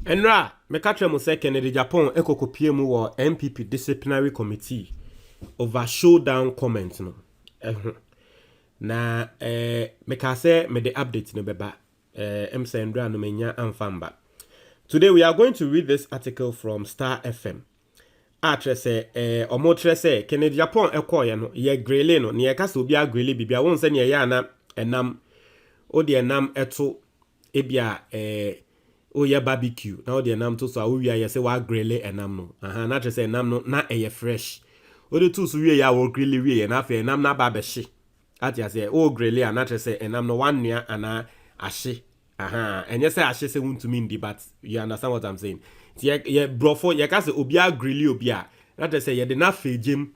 Enra, me catch mo say Kennedy Agyapong ekokopie mu wo MPP disciplinary committee over showdown comment no. Na me ka say me the update no beba. Say Enra no menya amfamba. Today we are going to read this article from Star FM. Say omo say Kennedy Agyapong ekoye no ye grele no ne ye kasa obi agrele bibia won say ne ye na enam o de enam eto ebia oh yeah, barbecue. Now the enam to so we are say wa grille enam no. Na say enam no na eye fresh. O the two so we ya wo grille we na fe enam na ba be hye. At ya say oh grille na say enam no one near ana ahye. Enye say ahye say wuntumi ndi, but you understand what I'm saying. Ye brofo ye ka say obi a grille obi a. Na say ye de na fejim.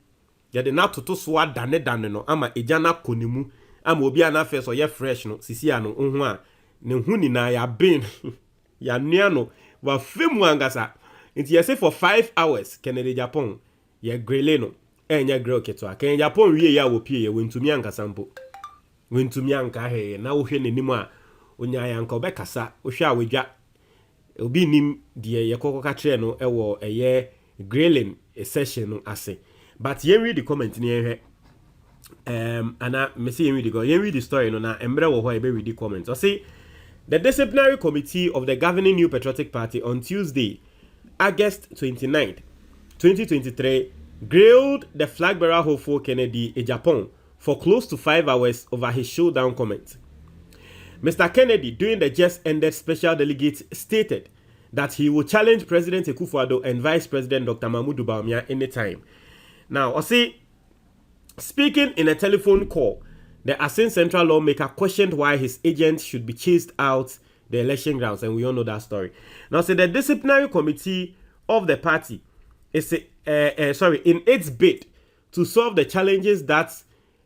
Ye de na toto so dane no ama eja na konimu. Ama obi a na fe so ye fresh no. Sisi ano ohun a ne hu ni na ya bin. Ya niano wa femu angasa. Inti ye say for 5 hours Kennedy Agyapong ye grele no. Enye grill ketwa. Kennedy Agyapong wie ya wo pie ye wentumi angasa mpo. Wentumi anka he na wo hwe nenim a onya ya anka obekasa. Wo hwe a wedwa obi nim de ye kokoka kire no ewo eye grilling session no ase. But ye read the comment ni ehwe. Ana me say ye read the story no na embre wo ho e be read the comment. O say the disciplinary committee of the governing New Patriotic Party on Tuesday, August 29th, 2023, grilled the flag bearer hopeful Kennedy Agyapong for close to 5 hours over his showdown comment. Mr. Kennedy, during the just ended special delegate, stated that he will challenge President Akufo-Addo and Vice President Dr. Mahmoud Bawumia anytime. Now, I see, speaking in a telephone call, the Asin Central lawmaker questioned why his agents should be chased out the election grounds, and we all know that story. Now, the disciplinary committee of the party is in its bid to solve the challenges that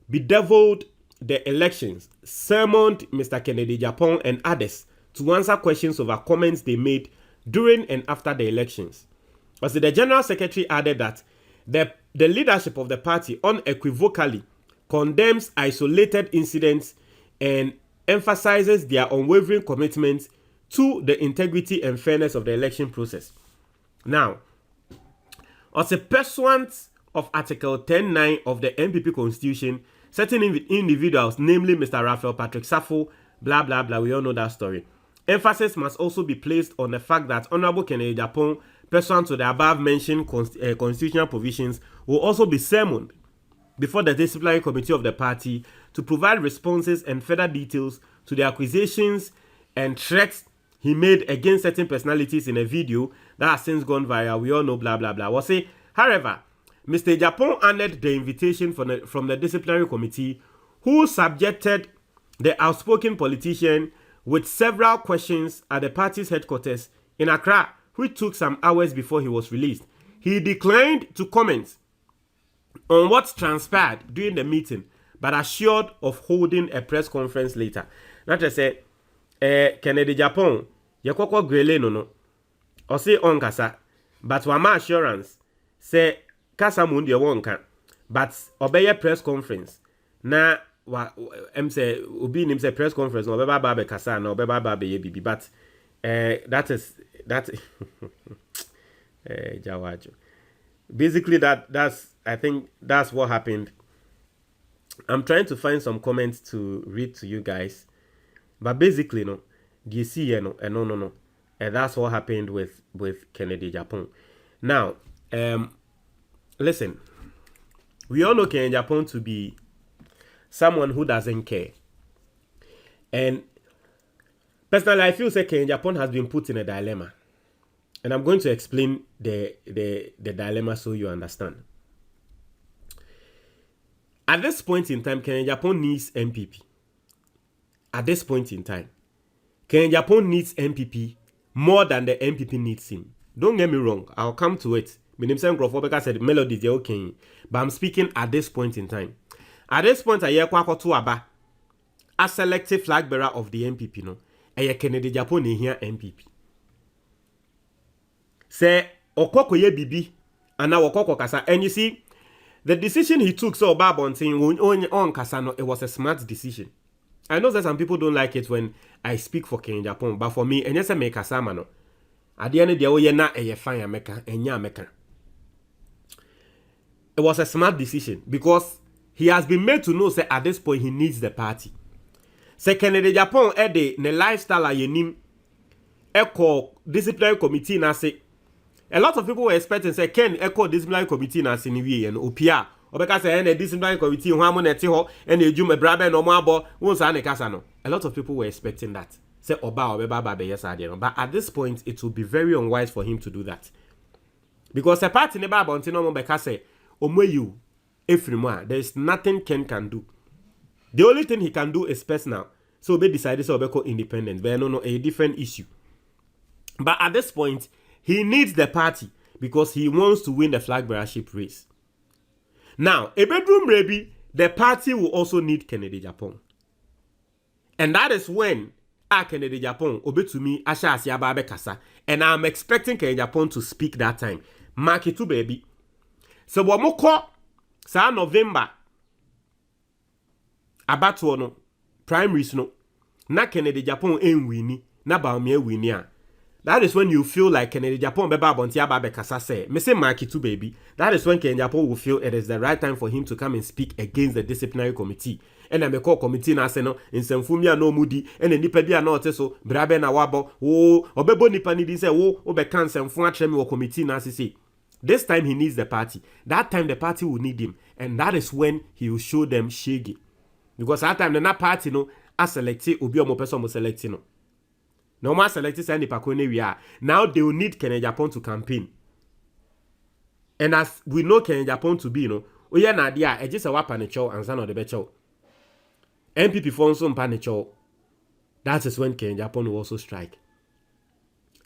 bedeviled the elections, summoned Mr. Kennedy Agyapong and others to answer questions over comments they made during and after the elections. But the General Secretary added that the leadership of the party unequivocally condemns isolated incidents and emphasizes their unwavering commitment to the integrity and fairness of the election process. Now, as a pursuant of Article 10(9) of the MPP Constitution, certain individuals, namely Mr. Raphael Patrick Safo, blah, blah, blah, we all know that story. Emphasis must also be placed on the fact that Honorable Kennedy Agyapong, pursuant to the above-mentioned constitutional provisions, will also be summoned before the disciplinary committee of the party to provide responses and further details to the accusations and threats he made against certain personalities in a video that has since gone viral. We all know blah, blah, blah. However, Mr. Agyapong honored the invitation from the disciplinary committee, who subjected the outspoken politician with several questions at the party's headquarters in Accra, which took some hours before he was released. He declined to comment on what transpired during the meeting, but assured of holding a press conference later. Not to say, Kennedy Agyapong, yekoko grele no, or say on kasa, but wama assurance, say kasa mundi wonka, but obey a press conference. Na say ubi nim say press conference no beba babe kasa no beba babe bibi, but that Jawajo. Basically, I think that's what happened. I'm trying to find some comments to read to you guys, but basically, no, do you see, no, and that's what happened with Kennedy Agyapong. Now, listen, we all know Kennedy Agyapong to be someone who doesn't care, and personally, I feel that Kennedy Agyapong has been put in a dilemma. And I'm going to explain the dilemma so you understand. At this point in time, Kennedy Agyapong needs MPP. At this point in time, Kennedy Agyapong needs MPP more than the MPP needs him. Don't get me wrong. I'll come to it. My name is Nkrofo said melodies are okay. But I'm speaking at this point in time. At this point, I hear Aba, a selective flag bearer of the MPP. No, I hear Kennedy Agyapong here MPP. Say okoko ye bibi ana okoko kasa, and you see the decision he took so bad on saying on Kasano, it was a smart decision. I know that some people don't like it when I speak for Kennedy Agyapong, but for me, and yes, I make Kasama no. At the end of the day, na a fine America and ya America. It was a smart decision because he has been made to know that at this point he needs the party. Se Kennedy Agyapong ede ne lifestyle ayenim echo disciplinary committee na se. A lot of people were expecting say Ken echo disciplinary committee na se ni wie no opia. Obeka say na disciplinary committee ho amo na te ho e na ejuma brabe no mo abo won sa na kasa no. A lot of people were expecting that. Say oba obeba ba be yes ade no. But at this point it will be very unwise for him to do that. Because the party ne ba bonti no mo beka say Omoyu, Efrimwa, there is nothing Ken can do. The only thing he can do is personal. So they decided to be independent. But no, a different issue. But at this point, he needs the party because he wants to win the flag bearership race. Now, a bedroom baby, the party will also need Kennedy Agyapong. And that is when Kennedy Agyapong obe to me Asha Asiaba Bekasa. And I'm expecting Kennedy Agyapong to speak that time. Mark it to baby. So wamoko sa November abatoɔ no primaries no na Kennedy Agyapong enwini na Baumia wini a. That is when you feel like Kennedy Agyapong beba abonti aba bekasa say me say mark it to baby. That is when Kennedy Agyapong will feel it is the right time for him to come and speak against the disciplinary committee. And I make call committee na say no nsɛmfumi a no mudi and nipa bi a no te so brabe na wabo wo obebo nipa ni di say wo obeka nsɛmfu akyerɛ me wo committee na say. This time he needs the party. That time the party will need him. And that is when he will show them shaggy. Because that time the party no a select obi omo person mo select no. No more select send the we are. Now they will need Kennedy Agyapong to campaign. And as we know Kennedy Agyapong to be, you know, we are not there. Just a weapon and son of the becho. MPP for some panicho. That is when Kennedy Agyapong will also strike.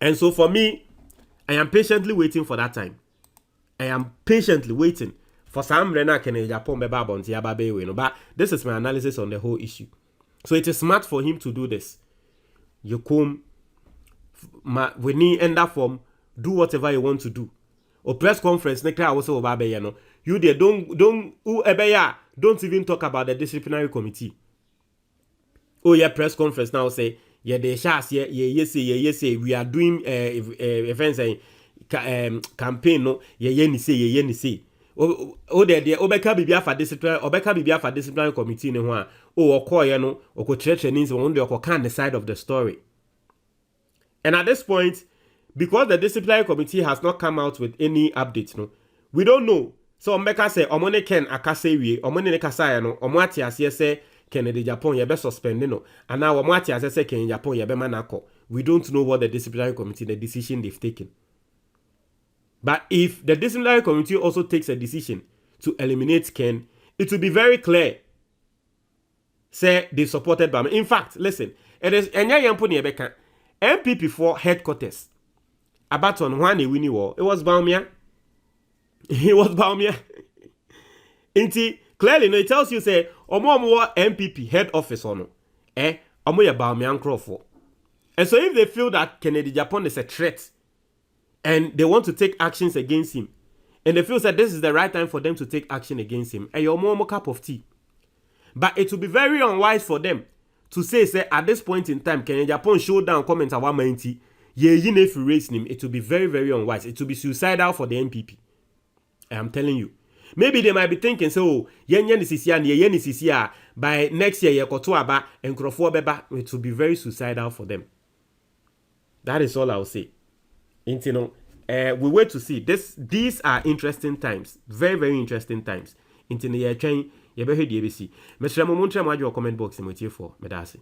And so for me, I am patiently waiting for that time. I am patiently waiting for some Rena Kennedy Agyapong beba bonti ababe we no. But this is my analysis on the whole issue. So it is smart for him to do this. You come, we need end that form, do whatever you want to do. Or press conference, next time I was over you know. You there don't even talk about the disciplinary committee. Oh yeah, press conference now say yeah the shas yes we are doing events campaign no ye say oh there obeka bibia for disciplinary committee ne ho a oh okoye no okotrechre nins won dey okokan the side of the story. And at this point, because the disciplinary committee has not come out with any updates no, we don't know. So Omeka say omone ken akase wie omone ne kasa no omo ate ase say Kennedy Agyapong ye be suspend no and now omo ate ase say Kennedy Agyapong ye be manako. We don't know what the disciplinary committee, the decision they've taken. But if the disciplinary committee also takes a decision to eliminate Ken, it will be very clear. Say they supported Bama. In fact, listen, it is Enya Yamponi Ebeka MPP for headquarters. Abaton one winning war. It was Baumia. It was Baumia. Inti clearly no, it tells you say Omo MPP head office or no. Omo ya Baumia Crawford. And so if they feel that Kennedy Agyapong is a threat and they want to take actions against him, and they feel that this is the right time for them to take action against him, your more cup of tea. But it will be very unwise for them to say at this point in time, Kennedy Agyapong show down comments at 190, if you raise him, it will be very, very unwise. It will be suicidal for the MPP. I am telling you. Maybe they might be thinking, so, by next year, it will be very suicidal for them. That is all I'll say. We wait to see. These are interesting times. Very, very interesting times. Intino ye train, ye be heard ye be see. Mr. Momuntra, comment box in for Medasi.